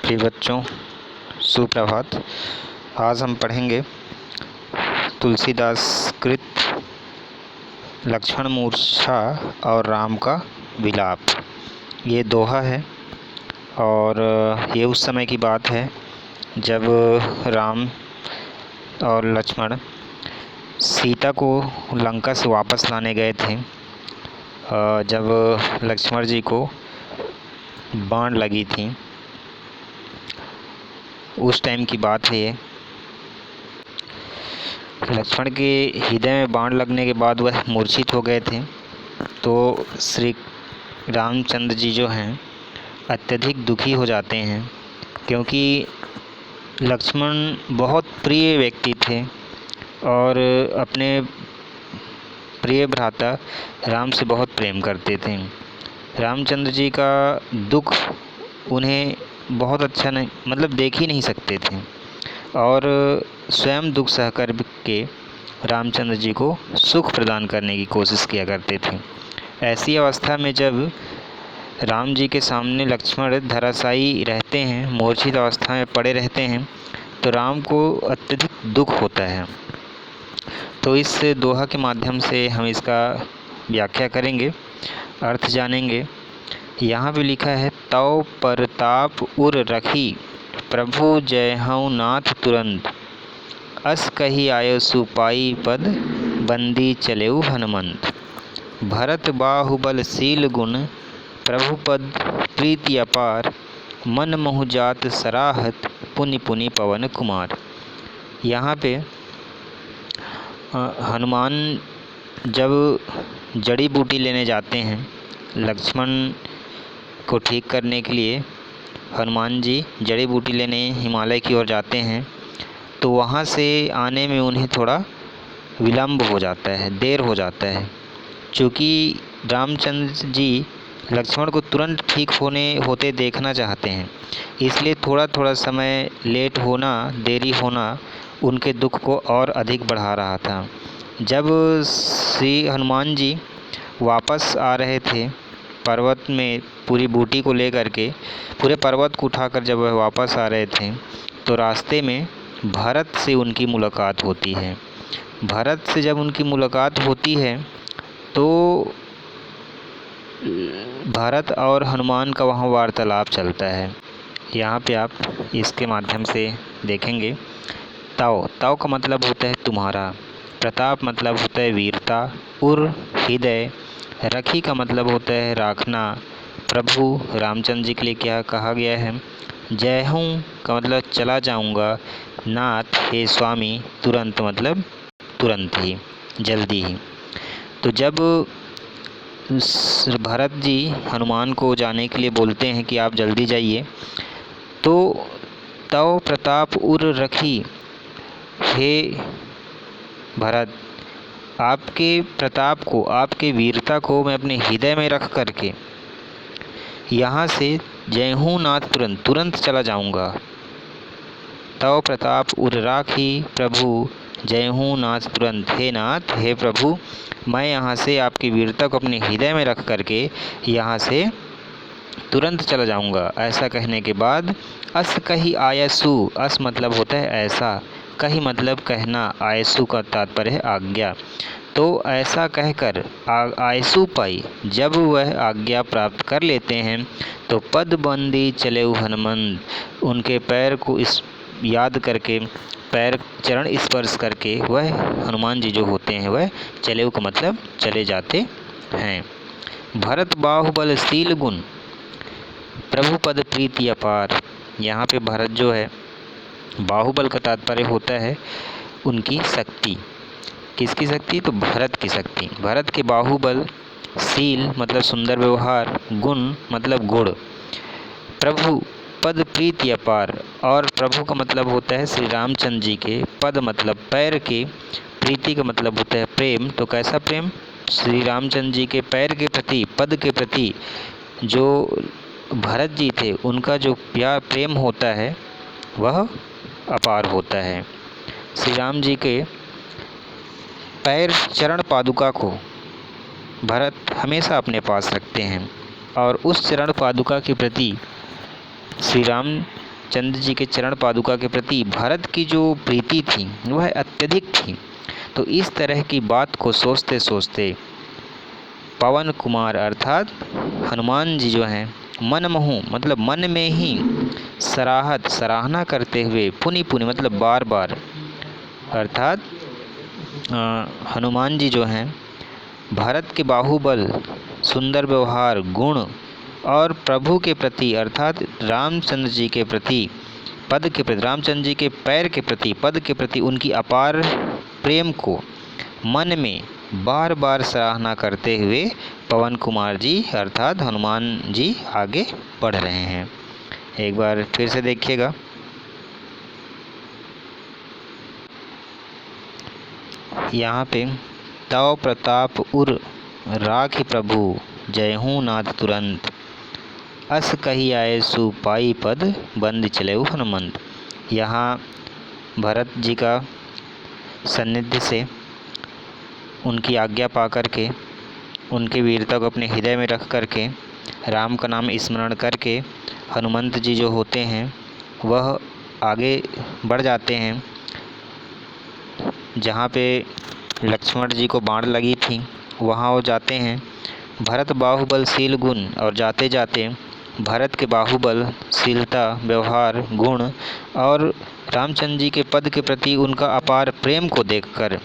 प्रिय बच्चों, सुप्रभात। आज हम पढ़ेंगे तुलसीदास कृत लक्ष्मण मूर्छा और राम का विलाप। ये दोहा है और ये उस समय की बात है जब राम और लक्ष्मण सीता को लंका से वापस लाने गए थे। जब लक्ष्मण जी को बाण लगी थी, उस टाइम की बात है ये। लक्ष्मण के हृदय में बाण लगने के बाद वह मूर्छित हो गए थे। तो श्री रामचंद्र जी जो हैं अत्यधिक दुखी हो जाते हैं, क्योंकि लक्ष्मण बहुत प्रिय व्यक्ति थे और अपने प्रिय भ्राता राम से बहुत प्रेम करते थे। रामचंद्र जी का दुख उन्हें बहुत अच्छा नहीं देख ही नहीं सकते थे और स्वयं दुख सहकर के रामचंद्र जी को सुख प्रदान करने की कोशिश किया करते थे। ऐसी अवस्था में जब राम जी के सामने लक्ष्मण धराशायी रहते हैं, मूर्छित अवस्था में पड़े रहते हैं, तो राम को अत्यधिक दुख होता है। तो इस दोहा के माध्यम से हम इसका व्याख्या करेंगे, अर्थ जानेंगे। यहाँ पे लिखा है, तौ परताप उर रखी प्रभु जयहऊ नाथ तुरंत, अस कही आयो सुपाई पद बंदी चलेऊ हनुमंत। भरत बाहुबल शील गुण प्रभु पद प्रीति अपार, मन मोह जात सराहत पुनि पुनि पवन कुमार। यहाँ पे हनुमान जब जड़ी बूटी लेने जाते हैं लक्ष्मण को ठीक करने के लिए, हनुमान जी जड़ी बूटी लेने हिमालय की ओर जाते हैं, तो वहाँ से आने में उन्हें थोड़ा विलम्ब हो जाता है, देर हो जाता है। चूँकि रामचंद्र जी लक्ष्मण को तुरंत ठीक होते देखना चाहते हैं, इसलिए थोड़ा थोड़ा समय लेट होना, देरी होना उनके दुख को और अधिक बढ़ा रहा था। जब श्री हनुमान जी वापस आ रहे थे पर्वत में पूरी बूटी को लेकर के, पूरे पर्वत को उठाकर जब वह वापस आ रहे थे, तो रास्ते में भरत से उनकी मुलाकात होती है। भरत से जब उनकी मुलाकात होती है तो भरत और हनुमान का वहाँ वार्तालाप चलता है। यहाँ पे आप इसके माध्यम से देखेंगे, ताओ ताओ का मतलब होता है तुम्हारा, प्रताप मतलब होता है वीरता, उर हृदय, रखी का मतलब होता है राखना। प्रभु रामचंद्र जी के लिए क्या कहा गया है, जय हूँ का मतलब चला जाऊँगा, नाथ हे स्वामी, तुरंत मतलब तुरंत ही, जल्दी ही। तो जब भरत जी हनुमान को जाने के लिए बोलते हैं कि आप जल्दी जाइए, तो तव प्रताप उर रखी, हे भरत, आपके प्रताप को, आपके वीरता को मैं अपने हृदय में रख करके यहाँ से जय हूँ नाथ तुरंत तुरंत चला जाऊँगा। तव प्रताप उर राखी प्रभु जय हूँ नाथ तुरंत, हे नाथ हे प्रभु, मैं यहाँ से आपकी वीरता को अपने हृदय में रख करके यहाँ से तुरंत चला जाऊँगा। ऐसा कहने के बाद अस कही आयसु, अस मतलब होता है ऐसा, कही मतलब कहना, आयसु का तात्पर्य है आज्ञा। तो ऐसा कहकर आयसु पाई, जब वह आज्ञा प्राप्त कर लेते हैं, तो पद बंदी चले हनुमंत, उनके पैर को इस याद करके, पैर चरण स्पर्श करके वह हनुमान जी जो होते हैं वह चले का मतलब चले जाते हैं। भरत बाहुबल शील गुण प्रभु पद प्रीति अपार, यहाँ पे भरत जो है, बाहुबल का तात्पर्य होता है उनकी शक्ति। किसकी शक्ति? तो भरत की शक्ति। भरत के बाहुबल, शील मतलब सुंदर व्यवहार, गुण मतलब गुण, प्रभु पद प्रीति अपार, और प्रभु का मतलब होता है श्री रामचंद्र जी के, पद मतलब पैर के, प्रीति का मतलब होता है प्रेम। तो कैसा प्रेम? श्री रामचंद्र जी के पैर के प्रति, पद के प्रति जो भरत जी थे उनका जो प्यार प्रेम होता है वह अपार होता है। श्री राम जी के पैर चरण पादुका को भरत हमेशा अपने पास रखते हैं और उस चरण पादुका के प्रति श्री राम रामचंद्र जी के चरण पादुका के प्रति भरत की जो प्रीति थी वह अत्यधिक थी। तो इस तरह की बात को सोचते सोचते पवन कुमार अर्थात हनुमान जी जो हैं मनमोह मतलब मन में ही सराहना करते हुए पुनि पुनि मतलब बार बार अर्थात हनुमान जी जो हैं भारत के बाहुबल, सुंदर व्यवहार, गुण और प्रभु के प्रति अर्थात रामचंद्र जी के प्रति रामचंद्र जी के पैर के प्रति पद के प्रति उनकी अपार प्रेम को मन में बार बार सराहना करते हुए पवन कुमार जी अर्थात हनुमान जी आगे बढ़ रहे हैं। एक बार फिर से देखिएगा। यहाँ पे तव प्रताप उर राखि प्रभु जयहूँ नाथ तुरंत, अस कही आए सुपाई पद बंद चले हनुमंत। यहाँ भरत जी का सानिध्य से उनकी आज्ञा पा करके उनकी वीरता को अपने हृदय में रख करके राम का नाम स्मरण करके हनुमंत जी जो होते हैं वह आगे बढ़ जाते हैं। जहाँ पे लक्ष्मण जी को बाण लगी थी वहाँ वो जाते हैं। भरत बाहुबल शील गुण और जाते जाते भरत के बाहुबल, शीलता, व्यवहार, गुण और रामचंद्र जी के पद के प्रति उनका अपार प्रेम को देखकर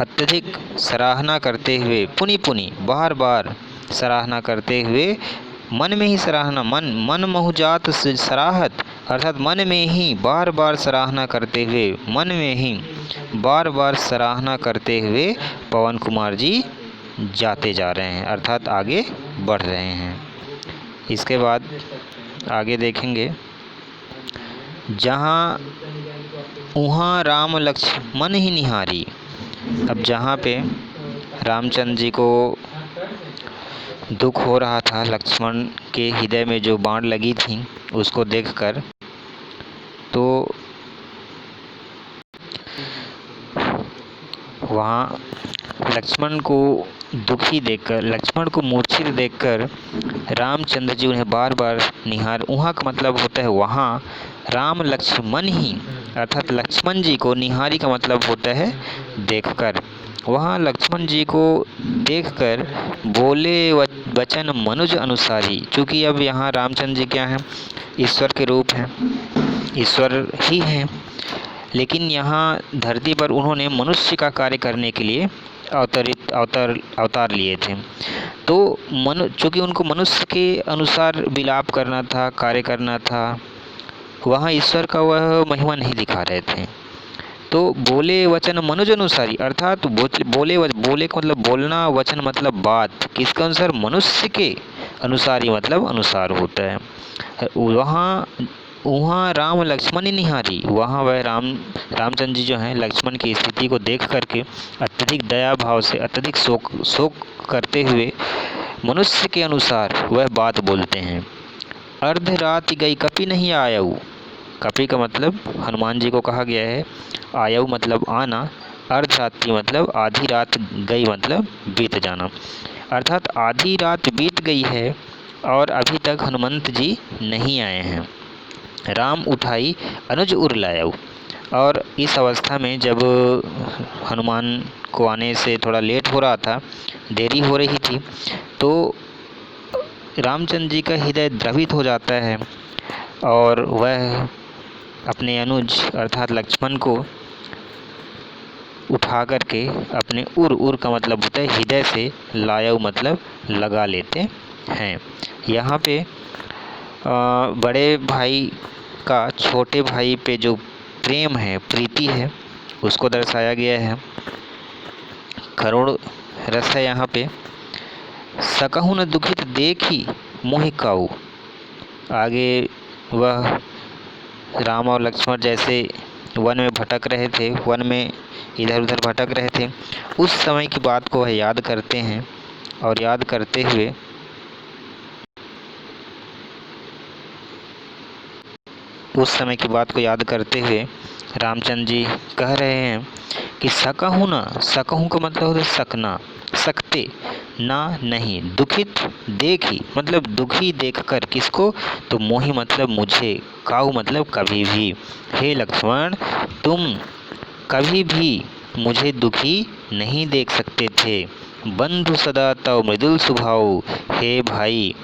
अत्यधिक सराहना करते हुए पुनि पुनि बार बार सराहना करते हुए मन में ही सराहना मन मोहजात सराहत अर्थात मन में ही बार बार सराहना करते हुए मन में ही बार बार सराहना करते हुए पवन कुमार जी जाते जा रहे हैं अर्थात आगे बढ़ रहे हैं। इसके बाद आगे देखेंगे, जहाँ उहाँ राम लक्ष्मण ही निहारी। अब जहाँ पे रामचंद्र जी को दुख हो रहा था, लक्ष्मण के हृदय में जो बाण लगी थी उसको देखकर, तो वहाँ लक्ष्मण को दुखी देखकर, लक्ष्मण को मूर्छित देखकर रामचंद्र जी उन्हें बार बार निहार। वहाँ का मतलब होता है वहाँ, राम लक्ष्मण ही अर्थात लक्ष्मण जी को निहारी का मतलब होता है देखकर। वहाँ लक्ष्मण जी को देखकर बोले वचन मनुज अनुसारी। चूँकि अब यहाँ रामचंद्र जी क्या हैं, ईश्वर के रूप हैं, ईश्वर ही हैं, लेकिन यहाँ धरती पर उन्होंने मनुष्य का कार्य करने के लिए अवतार लिए थे। तो चूँकि उनको मनुष्य के अनुसार विलाप करना था, कार्य करना था, वहाँ ईश्वर का वह महिमा नहीं दिखा रहे थे। तो बोले वचन मनुज अनुसारी अर्थात बोले का मतलब बोलना, वचन मतलब बात, किसके अनुसार, मनुष्य के अनुसार ही मतलब अनुसार होता है। वहाँ राम लक्ष्मण निहारी, वहाँ वह रामचंद्र जी जो हैं लक्ष्मण की स्थिति को देख करके अत्यधिक दया भाव से अत्यधिक शोक करते हुए मनुष्य के अनुसार वह बात बोलते हैं। अर्ध रात गई कपि नहीं आयऊ। कपि का मतलब हनुमान जी को कहा गया है, आयऊ मतलब आना, अर्ध रात्रि मतलब आधी रात गई मतलब बीत जाना। अर्थात आधी रात बीत गई है और अभी तक हनुमंत जी नहीं आए हैं। राम उठाई अनुज उर लायऊ। और इस अवस्था में जब हनुमान को आने से थोड़ा लेट हो रहा था, देरी हो रही थी, तो रामचंद्र जी का हृदय द्रवित हो जाता है और वह अपने अनुज अर्थात लक्ष्मण को उठा करके अपने उर का मतलब होता है हृदय से, लायऊ मतलब लगा लेते हैं। यहाँ पे बड़े भाई का छोटे भाई पे जो प्रेम है, प्रीति है, उसको दर्शाया गया है। करुण रस है यहाँ पे। सकहु न दुखित देखी मोहि काऊ। आगे वह राम और लक्ष्मण जैसे वन में भटक रहे थे, वन में इधर उधर भटक रहे थे, उस समय की बात को वह याद करते हैं और याद करते हुए उस समय की बात को याद करते हुए रामचंद्र जी कह रहे हैं कि सकहु ना, सकहु का मतलब होता है सकना, सकते, ना नहीं, दुखित देखी मतलब दुखी देखकर, किसको, तो मोहि मतलब मुझे, काऊ मतलब कभी भी। हे लक्ष्मण, तुम कभी भी मुझे दुखी नहीं देख सकते थे। बंधु सदा तव मृदुल स्वभाव, हे भाई,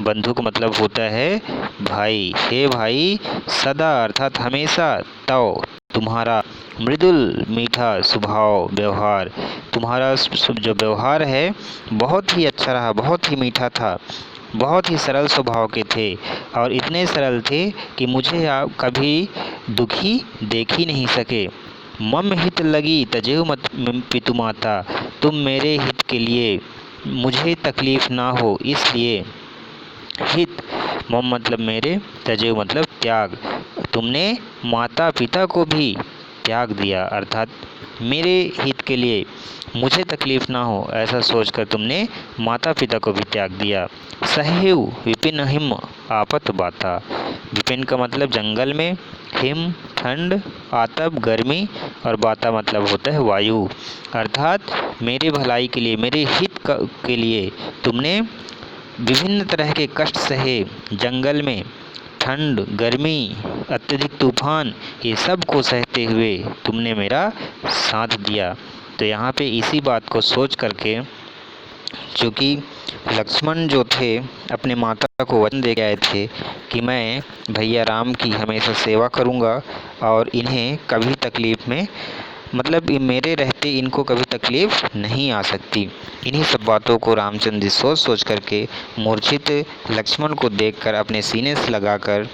बंधु का मतलब होता है भाई। हे भाई, सदा अर्थात हमेशा, तव तुम्हारा, मृदुल मीठा, स्वभाव व्यवहार, तुम्हारा जो व्यवहार है बहुत ही अच्छा रहा, बहुत ही मीठा था, बहुत ही सरल स्वभाव के थे, और इतने सरल थे कि मुझे आप कभी दुखी देख ही नहीं सके। मम हित लगी तजेव मत पितु माता, तुम मेरे हित के लिए, मुझे तकलीफ ना हो इसलिए, हित मम मतलब मेरे, तजेव मतलब त्याग, तुमने माता पिता को भी त्याग दिया, अर्थात मेरे हित के लिए, मुझे तकलीफ ना हो ऐसा सोचकर तुमने माता पिता को भी त्याग दिया। सहेव विपिन हिम आपत बाता, विपिन का मतलब जंगल में, हिम ठंड, आतप गर्मी, और बाता मतलब होता है वायु, अर्थात मेरे भलाई के लिए, मेरे हित के लिए तुमने विभिन्न तरह के कष्ट सहे, जंगल में ठंड, गर्मी, अत्यधिक तूफान, ये सब को सहते हुए तुमने मेरा साथ दिया। तो यहाँ पे इसी बात को सोच करके, चूँकि लक्ष्मण जो थे अपने माता को वचन दे के आए थे कि मैं भैया राम की हमेशा सेवा करूँगा और इन्हें कभी तकलीफ़ में, मतलब ये मेरे रहते इनको कभी तकलीफ़ नहीं आ सकती। इन्हीं सब बातों को रामचंद्र जी सोच सोच करके मूर्छित लक्ष्मण को देखकर अपने सीने से लगाकर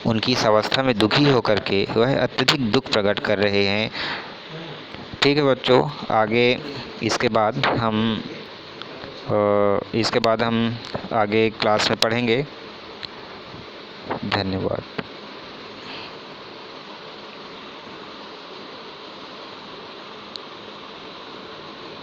उनकी इस अवस्था में दुखी होकर के वह अत्यधिक दुख प्रकट कर रहे हैं। ठीक है बच्चों, आगे इसके बाद हम आगे क्लास में पढ़ेंगे। धन्यवाद।